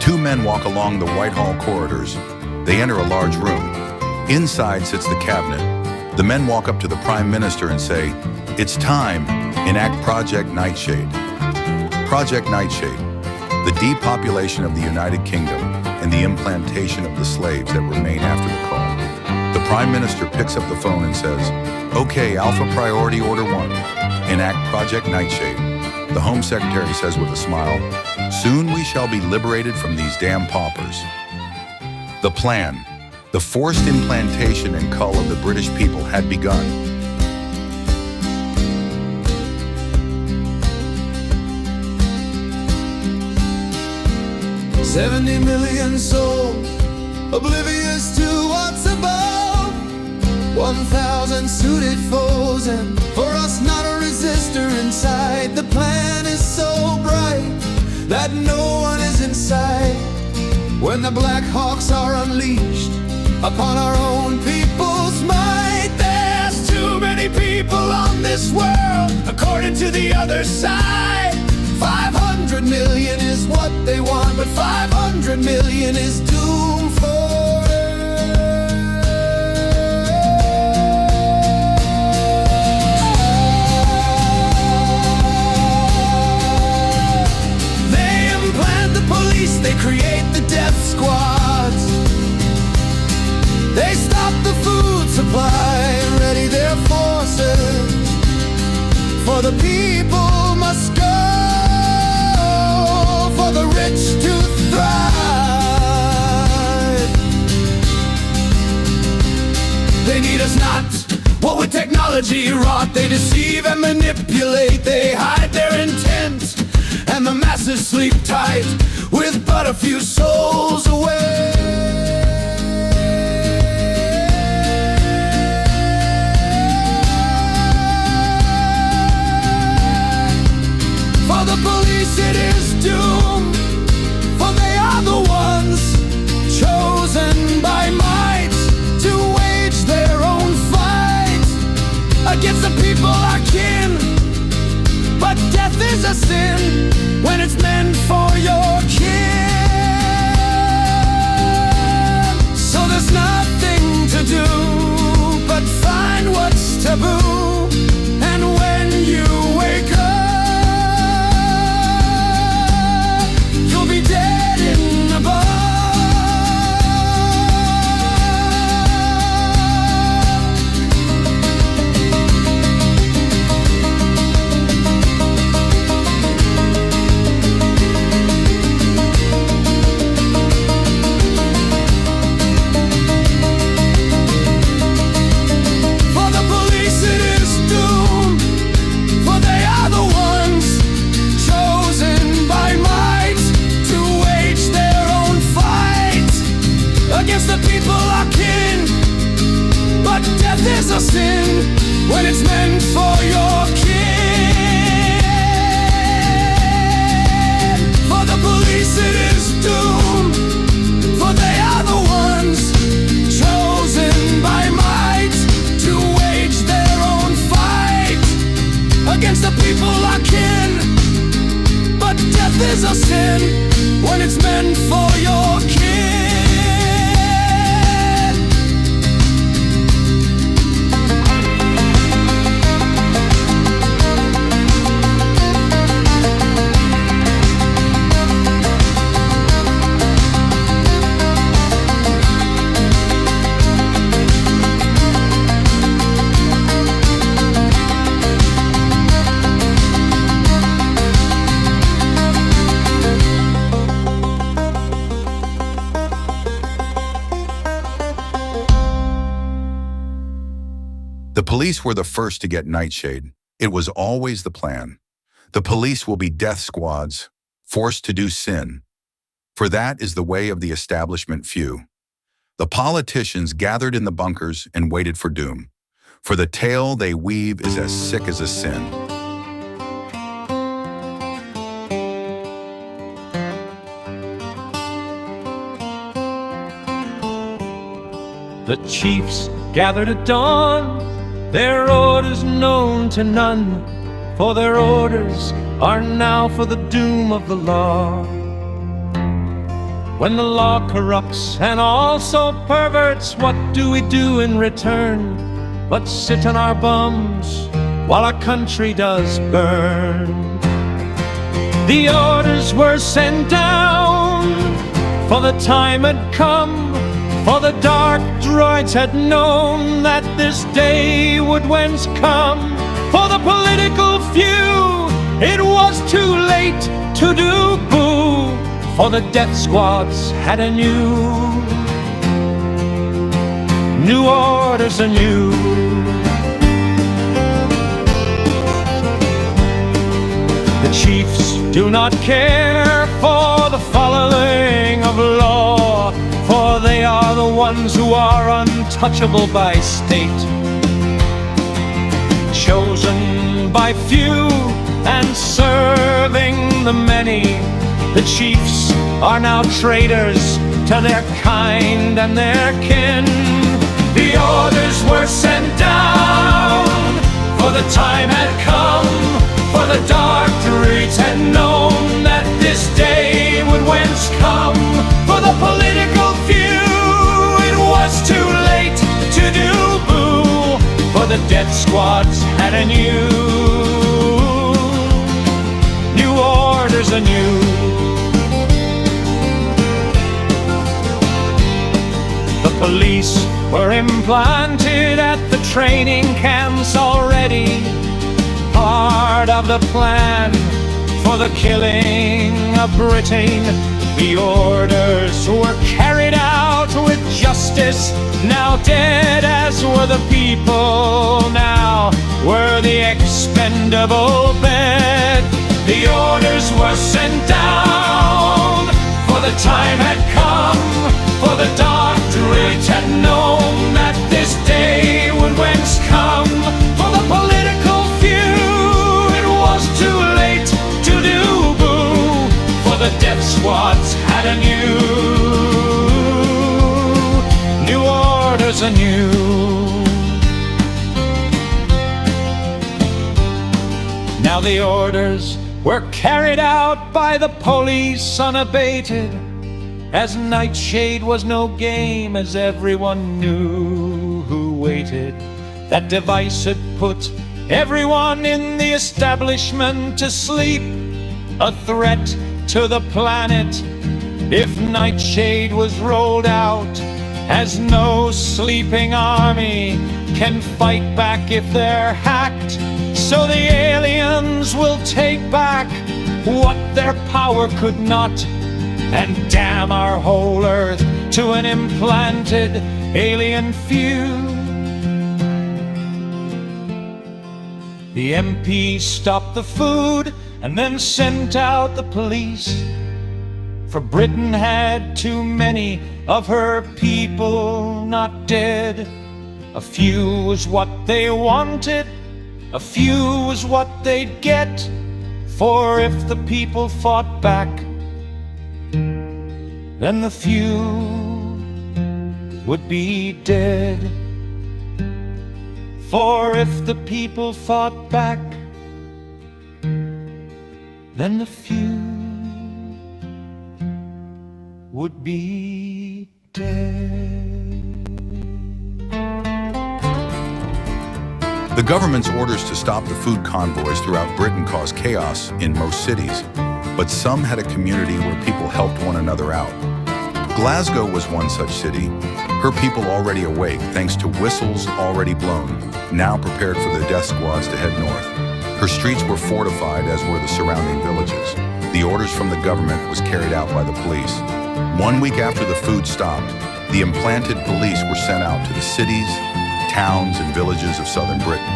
two men walk along the Whitehall corridors. They enter a large room. Inside sits the cabinet. The men walk up to the Prime Minister and say, "It's time, enact Project Nightshade." Project Nightshade, the depopulation of the United Kingdom and the implantation of the slaves that remain after the call. The Prime Minister picks up the phone and says, "Okay, Alpha Priority Order 1, enact Project Nightshade." The Home Secretary says with a smile, "Soon we shall be liberated from these damn paupers." The plan, the forced implantation and cull of the British people had begun. "70 million souls, oblivious to what's above. 1,000 suited foes, and for us not a resistor inside. The plan is so bright that no one is inside. When the Black Hawks are unleashed upon our own people's might, there's too many people on this world, according to the other side. 500 million is what they want, but 500 million is doomed for They implant the police, they create the death squads. They stop the food supply, ready their forces. For the people must go, for the rich to thrive. They need us not, what with technology wrought. They deceive and manipulate, they hide their intent, and the masses sleep tight with but a few souls away. For the police it is doomed, for they are the ones chosen by might to wage their own fight against the people our kin. But death is a sin when it's meant for your kin. So there's nothing to do but find what's taboo. And when you wake up, dead in the bar. For the police it is doomed, for they are the ones chosen by might against the people our kin. But death is a sin when it's meant for your kin. For the police it is doomed, for they are the ones chosen by might to wage their own fight against the people our kin. But death is a sin when it's meant for your kin. The police were the first to get Nightshade. It was always the plan. The police will be death squads, forced to do sin. For that is the way of the establishment few. The politicians gathered in the bunkers and waited for doom. For the tale they weave is as sick as a sin. The chiefs gathered at dawn, their orders known to none, for their orders are now for the doom of the law. When the law corrupts and also perverts, what do we do in return but sit on our bums while our country does burn? The orders were sent down, for the time had come, for the dark droids had known that this day would whence come. For the political few, it was too late to do boo, for the death squads had new orders anew. The chiefs do not care for the following of law, for they are the ones who are untouchable by state, chosen by few and serving the many. The chiefs are now traitors to their kind and their kin. The orders were sent down, for the time had come, for the dark druids had known that this day would whence come. For the political few, it was too late to do boo, for the death squads had new orders anew. The police were implanted at the training camps already, part of the plan for the killing of Britain. The orders were carried out with justice, now dead as were the people, now were the expendable bed. The orders were sent down, for the time had come, for the dark druids had known that this day would whence come. For the political few, it was too late to do boo, for the death squads had new orders anew. Now the orders were carried out by the police unabated, as Nightshade was no game, as everyone knew who waited. That device had put everyone in the establishment to sleep, a threat to the planet if Nightshade was rolled out, as no sleeping army can fight back if they're hacked. So the aliens will take back what their power could not, and damn our whole earth to an implanted alien few. The MP stopped the food and then sent out the police, for Britain had too many of her people not dead. A few was what they wanted, a few was what they'd get, for if the people fought back, then the few would be dead. For if the people fought back, then the few would be dead. The government's orders to stop the food convoys throughout Britain caused chaos in most cities, but some had a community where people helped one another out. Glasgow was one such city, her people already awake thanks to whistles already blown, now prepared for the death squads to head north. Her streets were fortified, as were the surrounding villages. The orders from the government was carried out by the police. 1 week after the food stopped, the implanted police were sent out to the cities, towns, and villages of southern Britain.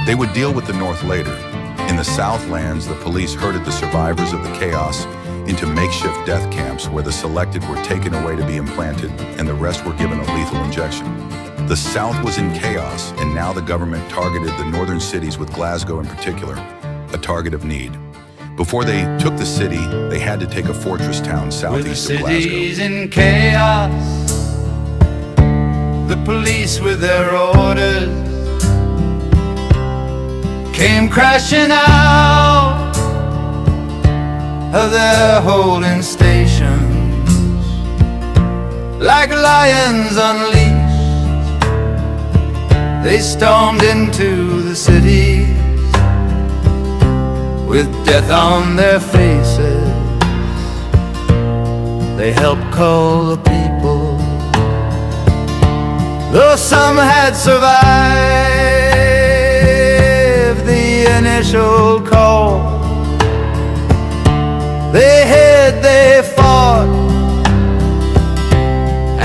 They would deal with the north later. In the Southlands, the police herded the survivors of the chaos into makeshift death camps where the selected were taken away to be implanted and the rest were given a lethal injection. The South was in chaos, and now the government targeted the northern cities, with Glasgow in particular, a target of need. Before they took the city, they had to take a fortress town southeast of Glasgow. With the cities in chaos, the police with their orders came crashing out of their holding stations. lions unleashed, they stormed into the cities with death on their faces. They helped call the people, though some had survived the initial call. They hid, they fought,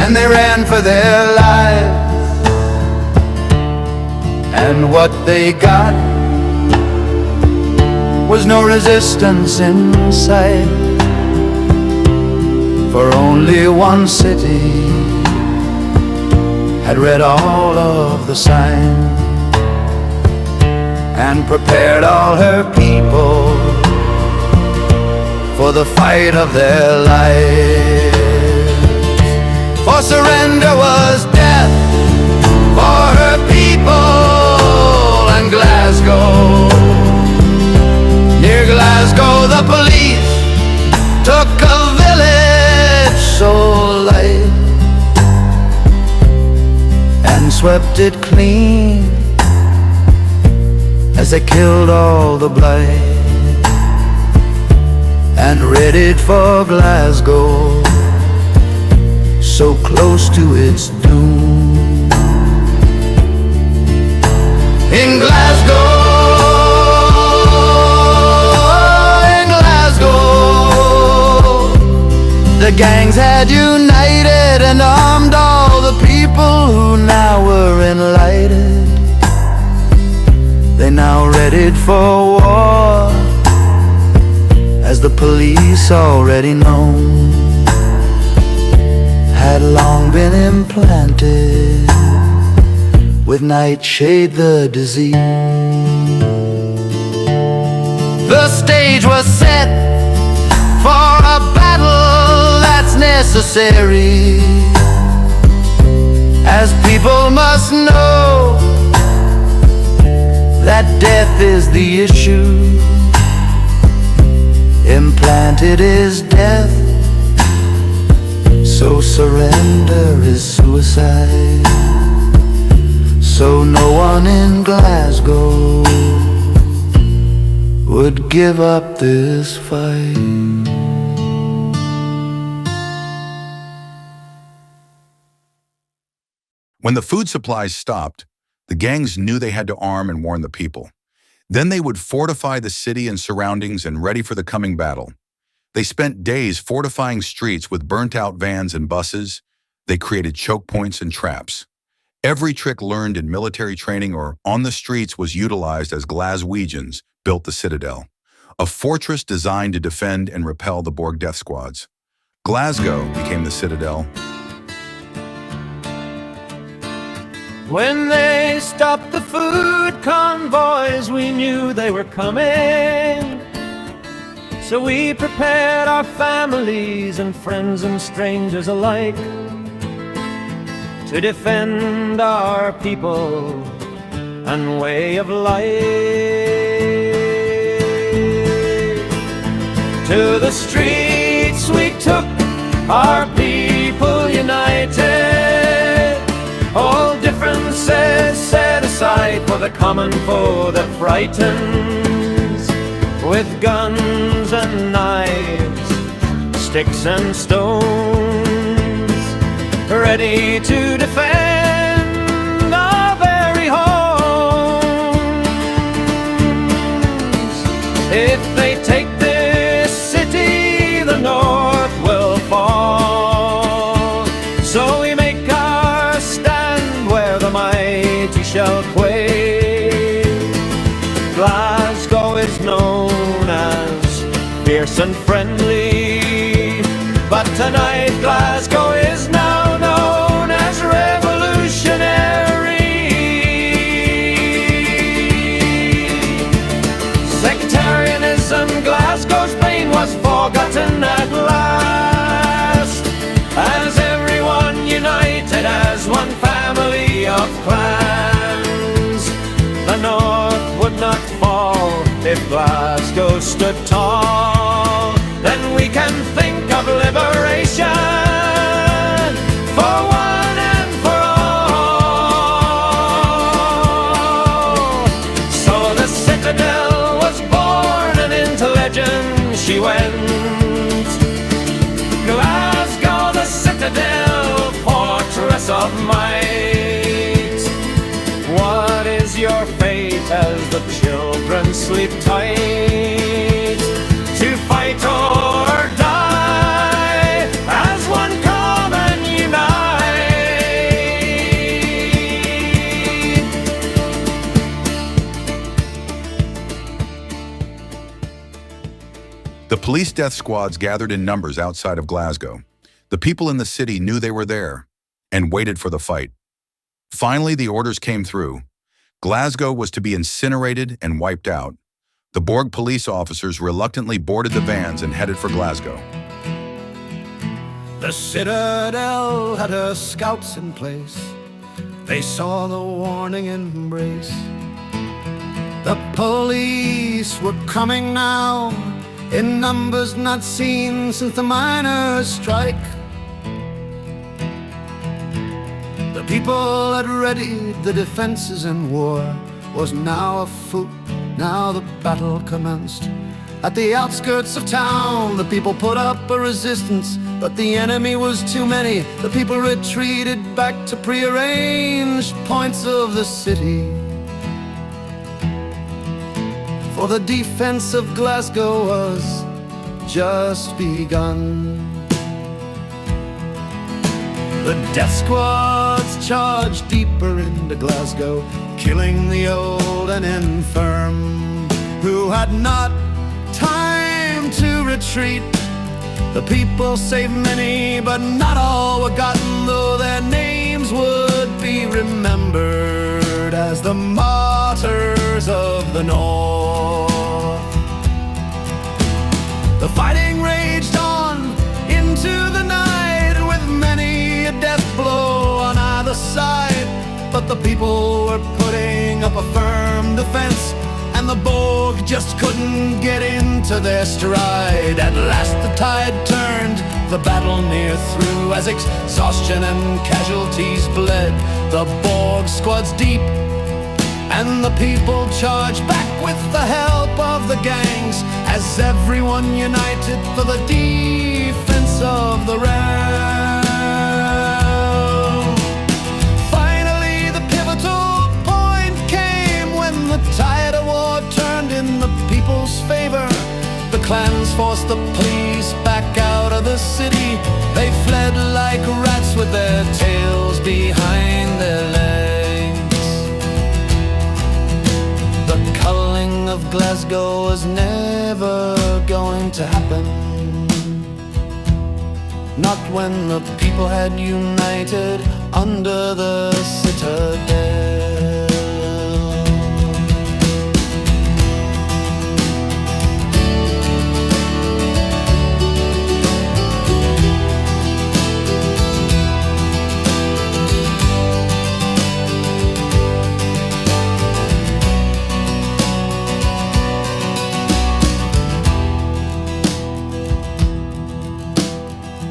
and they ran for their lives. And what they got was no resistance in sight, for only one city had read all of the signs and prepared all her people for the fight of their lives. For surrender was death for her people. And Glasgow, near Glasgow, the police took a village so light and swept it clean as they killed all the blight and readied for Glasgow, so close to its doom. In Glasgow, the gangs had united and armed all the people who now were enlightened. They now readied for war, as the police already known had long been implanted with nightshade the disease. The stage was set for a battle that's necessary, as people must know that death is the issue. Implanted is death, so surrender is suicide. So no one in Glasgow would give up this fight. When the food supplies stopped, the gangs knew they had to arm and warn the people. Then they would fortify the city and surroundings and ready for the coming battle. They spent days fortifying streets with burnt-out vans and buses. They created choke points and traps. Every trick learned in military training or on the streets was utilized as Glaswegians built the citadel, a fortress designed to defend and repel the Borg death squads. Glasgow became the citadel. When they stopped the food convoys, we knew they were coming. So we prepared our families and friends and strangers alike to defend our people and way of life. To the streets we took, our people united, all differences set aside for the common foe that frightens, with guns and knives, sticks and stones, ready to defend our very homes. If they take this city, the North will fall. So we make our stand where the mighty shall quake. Glasgow is known as fierce and friendly, but tonight Glasgow is now known as revolutionary. Sectarianism, Glasgow's pain was forgotten at last, as everyone united as one family of clans. The North would not fall if Glasgow stood tall. Then we can think of liberation for one. she went. Glasgow, the citadel, fortress of might. What is your fate as the children sleep tight? To fight or die as one come and unite. The police death squads gathered in numbers outside of Glasgow. The people in the city knew they were there and waited for the fight. Finally, the orders came through. Glasgow was to be incinerated and wiped out. The Borg police officers reluctantly boarded the vans and headed for Glasgow. The citadel had her scouts in place. They saw the warning embrace. The police were coming now, in numbers not seen since the miners' strike. The people had readied the defenses, and war was now afoot. Now the battle commenced. At the outskirts of town, the people put up a resistance, but the enemy was too many. The people retreated back to prearranged points of the city. For the defense of Glasgow was just begun. The death squads charged deeper into Glasgow, killing the old and infirm who had not time to retreat. The people saved many, but not all were gotten, though their names would be remembered as the martyrs of the North. The fighting raged on into the night, with many a death blow on either side. But the people were putting up a firm defense, and the Borg just couldn't get into their stride. At last the tide turned, the battle near through, as exhaustion and casualties bled the Borg squads deep, and the people charged back with the help of the gangs, as everyone united for the defense of the realm. Finally the pivotal point came, when the tide of war turned in the people's favor. The clans forced the police back out of the city. They fled like rats with their tails behind their legs. The culling of Glasgow was never going to happen, not when the people had united under the citadel.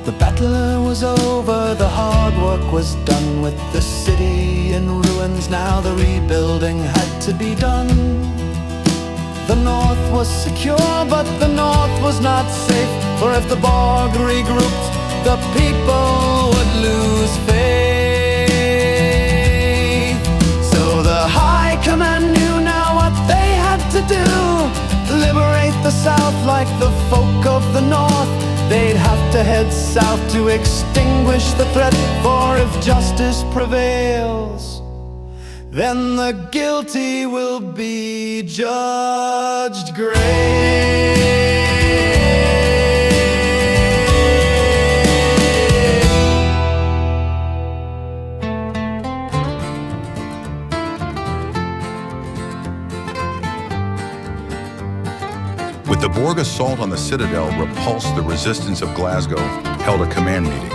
The battle was over, the hard work was done, with the city in ruins. Now the rebuilding had to be done. The north was secure, but the north was not safe, for if the Borg regrouped, the people would lose faith. So the High Command knew now what they had to do: liberate the South like the folk of the North. They'd have to head south to extinguish the threat, for if justice prevails, then the guilty will be judged great. With the Borg assault on the citadel repulsed, the resistance of Glasgow held a command meeting.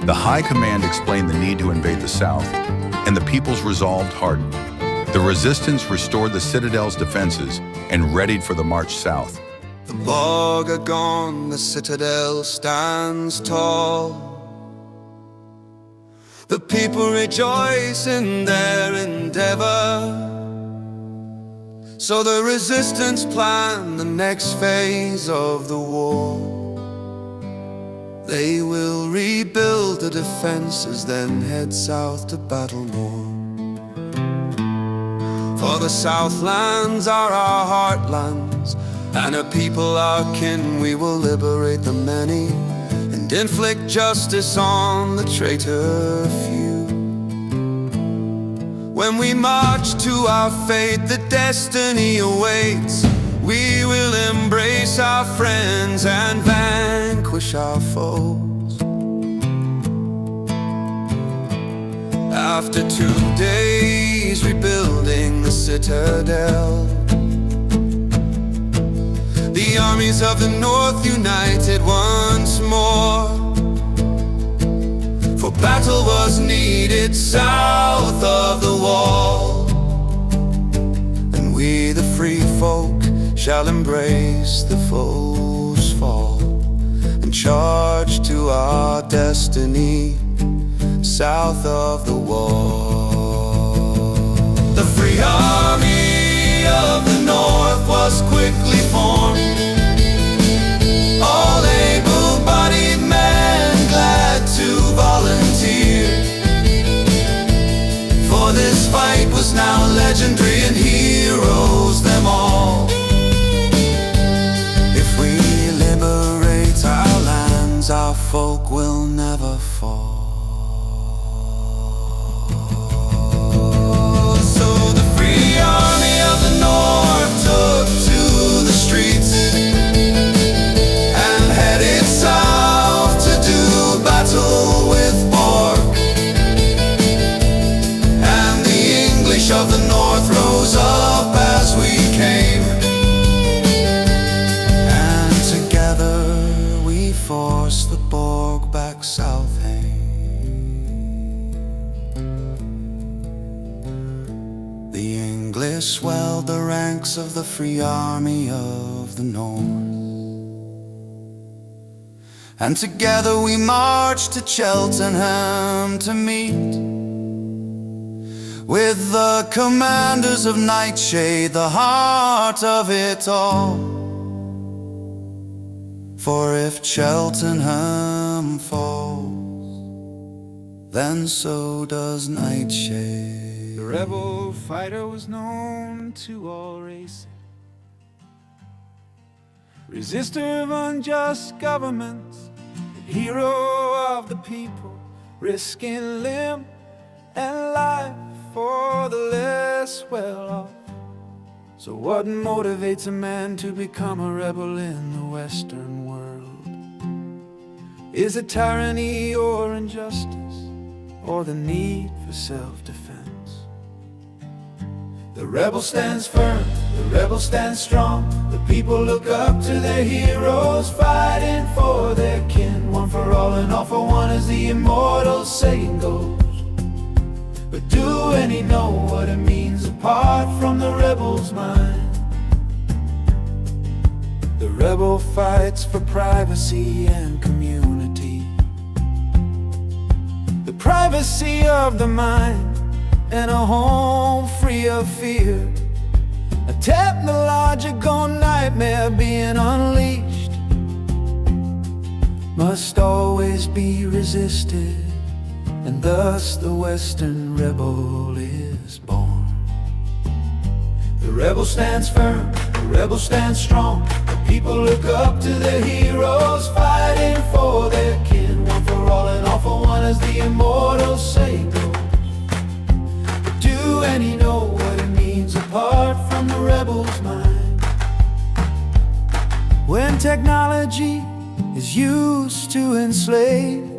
The High Command explained the need to invade the south, and the people's resolve hardened. The resistance restored the citadel's defenses and readied for the march south. The Borg are gone, the citadel stands tall. The people rejoice in their endeavor. So the resistance planned the next phase of the war. They will rebuild the defenses, then head south to battle more. For the Southlands are our heartlands, and a people our kin. We will liberate the many and inflict justice on the traitor few. When we march to our fate, the destiny awaits. We will embrace our friends and vanquish our foes. After 2 days rebuilding the citadel, the armies of the North united once more. For battle was needed south of the wall, and we the free folk shall embrace the foe's fall and charge to our destiny south of the wall. The free army of the North was quickly formed, all able-bodied men glad to volunteer. For this fight was now legendary, and heroes them all. If we liberate our lands, our folk will never fall. So the free army of the North took to the streets and headed south to do battle with Borg. And the English of the North rose up as we came, and together we forced the Borg back south. The English swelled the ranks of the free army of the North, and together we marched to Cheltenham to meet with the commanders of Nightshade, the heart of it all. For if Cheltenham falls, then so does Nightshade. The rebel fighter was known to all races, resistor of unjust governments, hero of the people, risking limb and life for the less well-off. So what motivates a man to become a rebel in the Western world? Is it tyranny or injustice, or the need for self-defense? The rebel stands firm, the rebel stands strong. The people look up to their heroes, fighting for their kin. One for all and all for one, as the immortal saying goes. But do any know what it means apart from the rebel's mind? The rebel fights for privacy and community, the privacy of the mind, and a home free of fear. A technological nightmare being unleashed must always be resisted, and thus the Western rebel is born. The rebel stands firm, the rebel stands strong. The people look up to their heroes, fighting for their kin. One for all and all for one, as the immortal saying goes. But do any know what it means apart from the rebel's mind? When technology is used to enslave,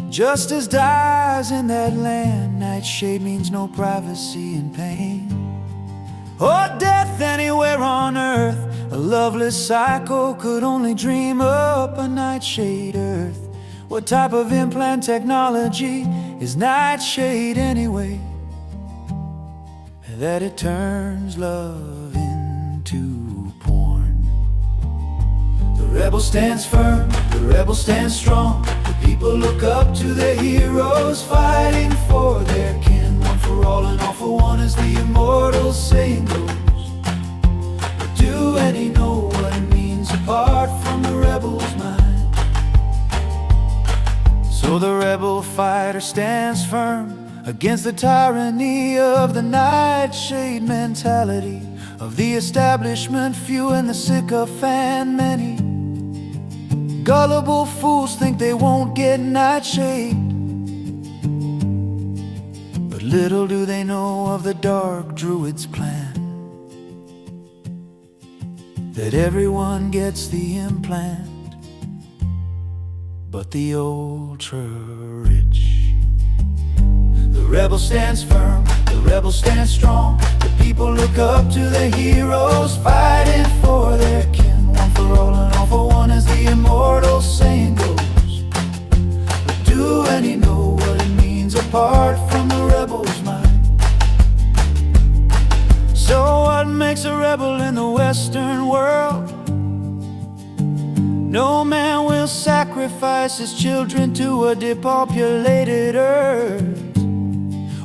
justice dies in that land. Nightshade means no privacy and pain, or death anywhere on earth. A loveless psycho could only dream up a Nightshade earth. What type of implant technology is Nightshade anyway, that it turns love into porn? The rebel stands firm, the rebel stands strong. The people look up to their heroes, fighting for their kin. One for all and all for one, as the immortal saying goes. But do any know what it means apart from the rebel's mind? So the rebel fighter stands firm against the tyranny of the nightshade mentality of the establishment few and the sycophant many. Gullible fools think they won't get nightshade, but little do they know of the dark druid's plan, that everyone gets the implant but the ultra-rich. The rebel stands firm, the rebel stands strong. The people look up to their heroes, fighting for their kin. One for all and all for one, as the immortal saying goes. But do any know what it means apart from the rebel's mind? So what makes a rebel in the Western world? No man will sacrifice his children to a depopulated earth,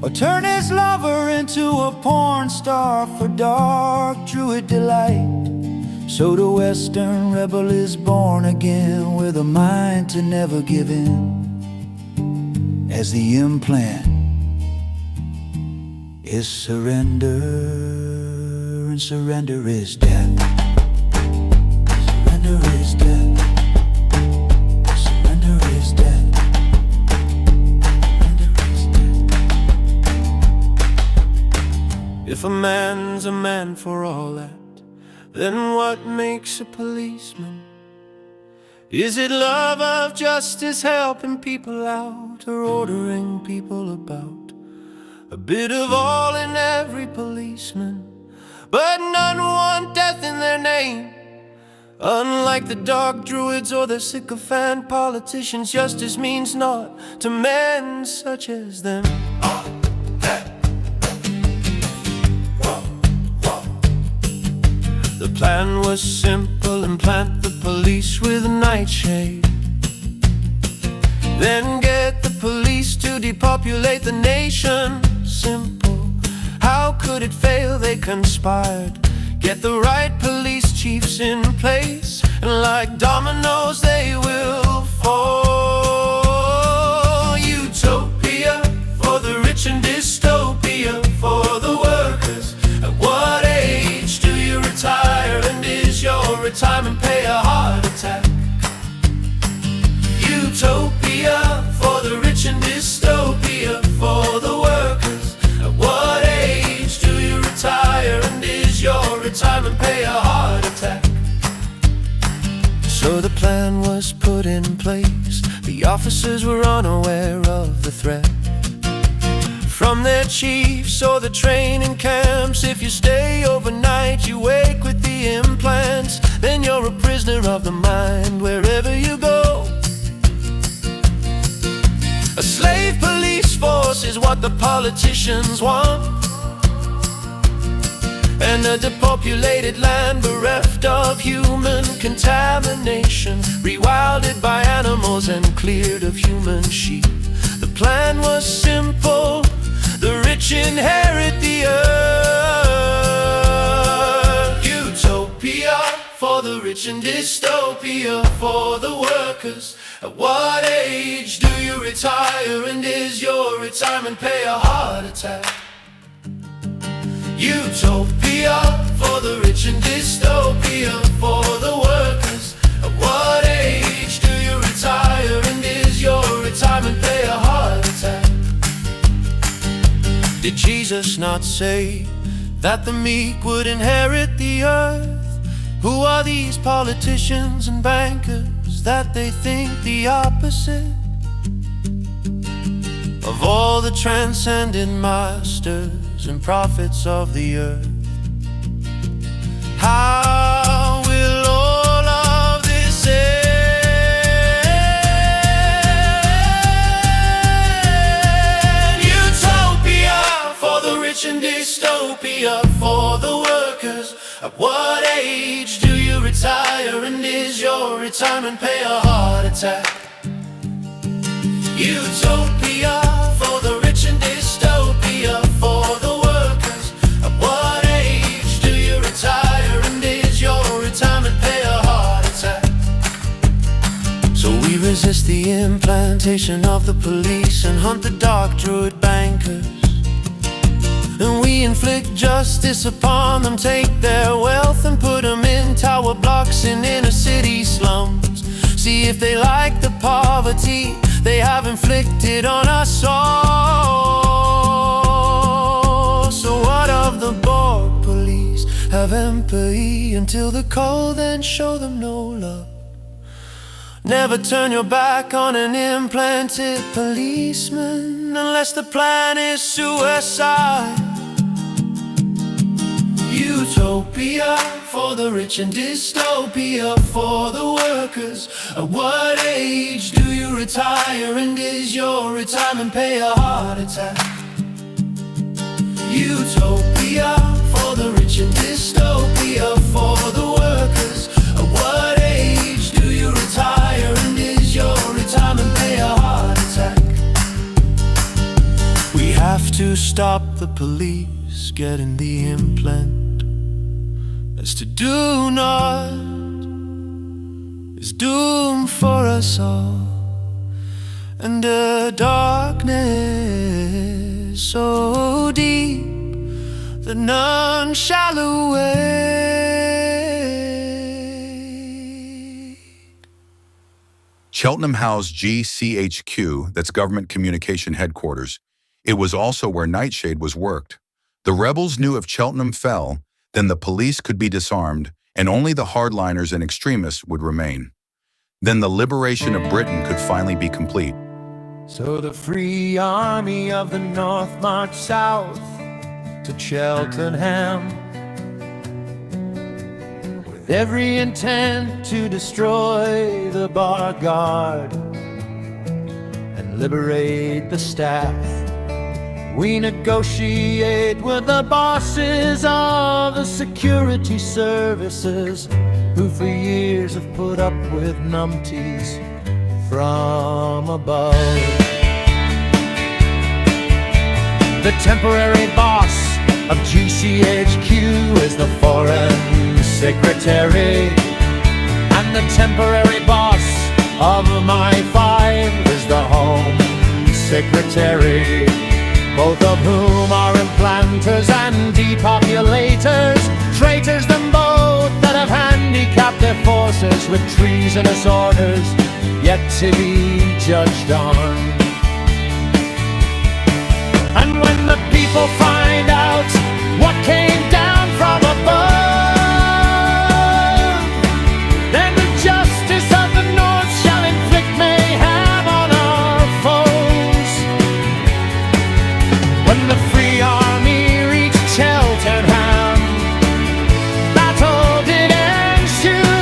or turn his lover into a porn star for dark druid delight. So the Western rebel is born again with a mind to never give in, as the implant is surrender, and surrender is death. Surrender is death. Surrender is death. If a man's a man for all that, then what makes a policeman? Is it love of justice, helping people out, or ordering people about? A bit of all in every policeman, but none want death in their name. Unlike the dark druids or the sycophant politicians, justice means naught to men such as them. The plan was simple: implant the police with a nightshade, then get the police to depopulate the nation. Simple. How could it fail? They conspired, get the right police chiefs in place, and like dominoes they will fall. Utopia for the rich and dystopia for the workers. At what age do you retire, and is your retirement pay a heart attack? Utopia for the rich and dystopia for the workers. At what age do you retire, and is your retirement pay a heart attack? So the plan was put in place. The officers were unaware of the threat from their chiefs or the training camps. If you stay overnight, you wake with the implants, then you're a prisoner of the mind wherever you go. A slave police force is what the politicians want, and a depopulated land bereft of human contamination, rewilded by animals and cleared of human sheep. The plan was simple: the rich inherit the earth. Utopia for the rich and dystopia for the workers. At what age do you retire, and is your retirement pay a heart attack? Utopia for the rich and dystopia for the workers. At what age do you retire, and is your retirement pay a heart attack? Did Jesus not say that the meek would inherit the earth? Who are these politicians and bankers that they think the opposite of all the transcendent masters and prophets of the earth? How will all of this end? Utopia for the rich and dystopia for the workers. At what age do you retire, and is your retirement pay a heart attack? Utopia for the rich and dystopia resist the implantation of the police and hunt the dark druid bankers. And we inflict justice upon them, take their wealth and put them in tower blocks in inner city slums. See if they like the poverty they have inflicted on us all. So what of the Borg police? Have empathy until the cold, then show them no love. Never turn your back on an implanted policeman unless the plan is suicide. Utopia for the rich and dystopia for the workers. At what age do you retire, and is your retirement pay a heart attack? Utopia for the rich and dystopia for the workers. At what age do you retire, and is your retirement pay a heart attack? We have to stop the police getting the implant. As to do not is doom for us all, and a darkness so deep that none shall away. Cheltenham housed GCHQ, that's Government Communication Headquarters. It was also where Nightshade was worked. The rebels knew if Cheltenham fell, then the police could be disarmed and only the hardliners and extremists would remain. Then the liberation of Britain could finally be complete. So the Free Army of the North marched south to Cheltenham, with every intent to destroy the Bard Guard and liberate the staff. We negotiate with the bosses of the security services, who for years have put up with numpties from above. The temporary boss of GCHQ is the Foreign Secretary, and the temporary boss of My5 is the Home Secretary, both of whom are implanters and depopulators, traitors them both that have handicapped their forces with treasonous orders yet to be judged on. And when the people find out what came down from above, then the justice of the North shall inflict mayhem on our foes. When the Free Army reached Cheltenham, battle did ensue.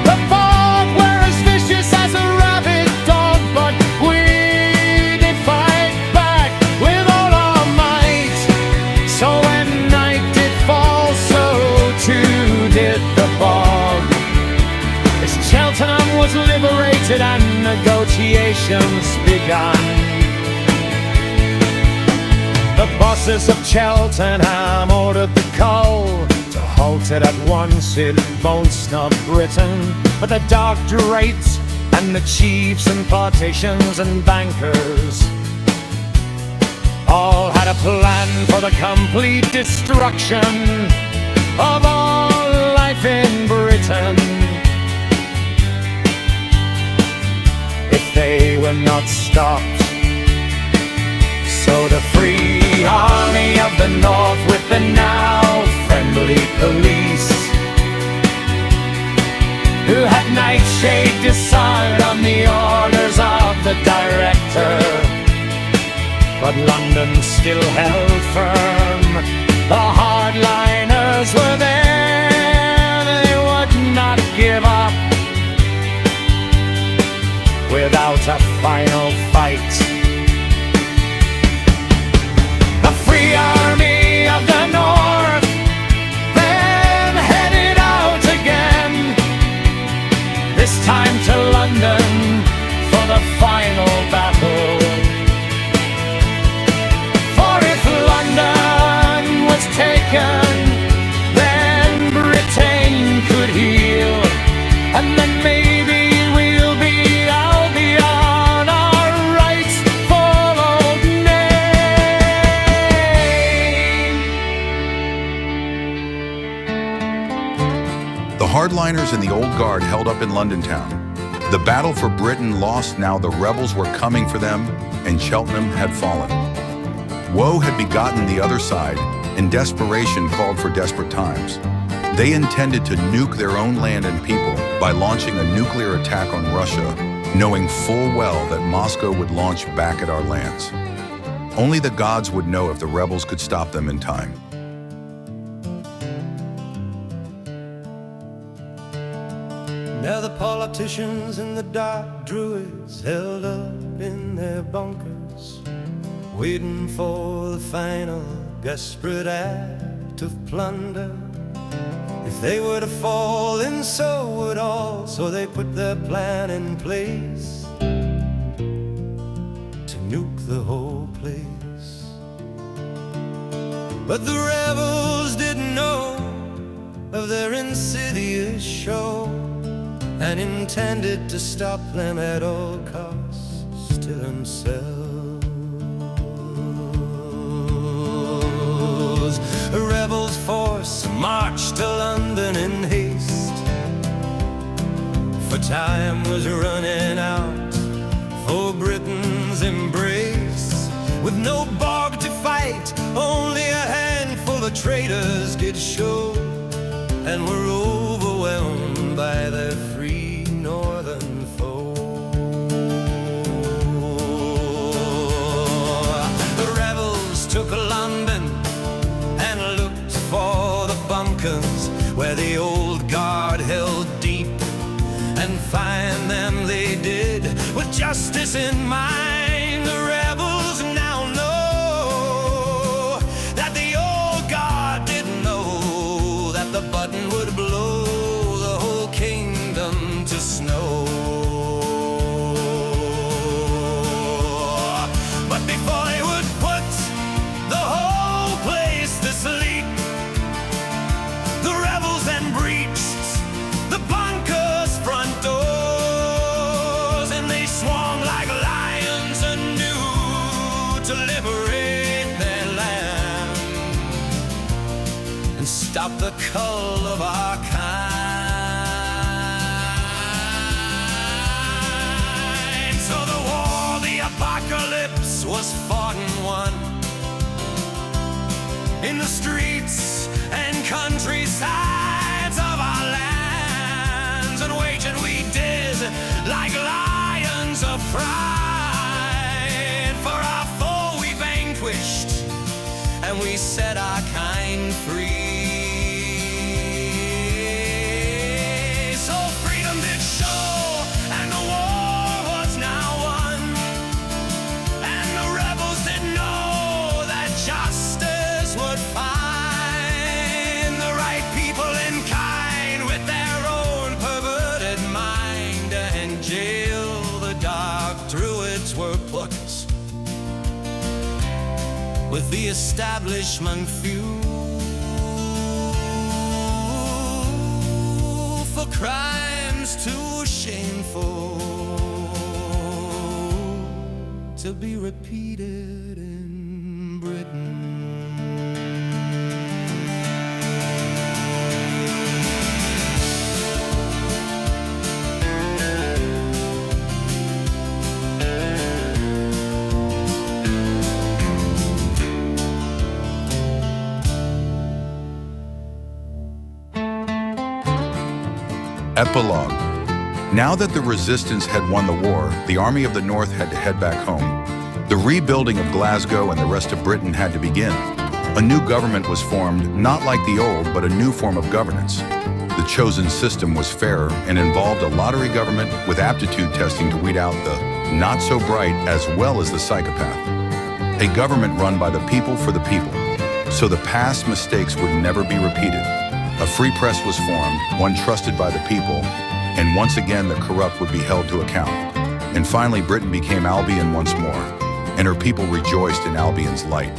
The Borg were as vicious as a rabid dog, but we did fight back with all our might. So when night did fall, so too did the Borg, as Cheltenham was liberated and negotiations began. The bosses of Cheltenham ordered the coal to halt it at once. It won't snub Britain, but the dark drapes and the chiefs and politicians and bankers all had a plan for the complete destruction of all life in Britain. If they were not stopped, so the Free Army of the North, with the now friendly police, who had Nightshade disarmed on the orders of the director, but London still held firm. The hardliners were there, they would not give up without a final fight. The Free Army of the North then headed out again, this time to London for the final battle. For if London was taken, then Britain could heal, and then maybe we'll be all soldiers in the Old Guard held up in London town. The battle for Britain lost, now the rebels were coming for them, and Cheltenham had fallen. Woe had begotten the other side, and desperation called for desperate times. They intended to nuke their own land and people by launching a nuclear attack on Russia, knowing full well that Moscow would launch back at our lands. Only the gods would know if the rebels could stop them in time. Now the politicians and the dark druids held up in their bunkers, waiting for the final desperate act of plunder. If they were to fall, then so would all. So they put their plan in place to nuke the whole place. But the rebels didn't know of their insidious show, and intended to stop them at all costs to themselves. A rebels' force marched to London in haste, for time was running out for Britain's embrace. With no Borg to fight, only a handful of traitors did show, and were overwhelmed by their free northern foe. The rebels took London and looked for the bunkers where the Old Guard held deep, and find them they did with justice in mind. The rebels now know that the Old Guard didn't know that the button would blow the whole kingdom to snow. But before they would put the whole place to sleep, the rebels then breached the bunker's front doors, and they swung like lions anew to liberate their land and stop the cull of our kind. So the war, the apocalypse, was fought and won in the streets and countrysides of our lands, and waging we did like lions of pride. For our foe we vanquished, and we set our kind free. So freedom did show, and the war was now won, and the rebels did know that justice would find the right people in kind with their own perverted mind, and jail the dark druids were put with the establishment few for crimes too shameful to be repeated in Britain. Epilogue. Now that the resistance had won the war, the Army of the North had to head back home. The rebuilding of Glasgow and the rest of Britain had to begin. A new government was formed, not like the old, but a new form of governance. The chosen system was fairer and involved a lottery government with aptitude testing to weed out the not-so-bright as well as the psychopath. A government run by the people for the people, so the past mistakes would never be repeated. A free press was formed, one trusted by the people, and once again the corrupt would be held to account. And finally Britain became Albion once more, and her people rejoiced in Albion's light.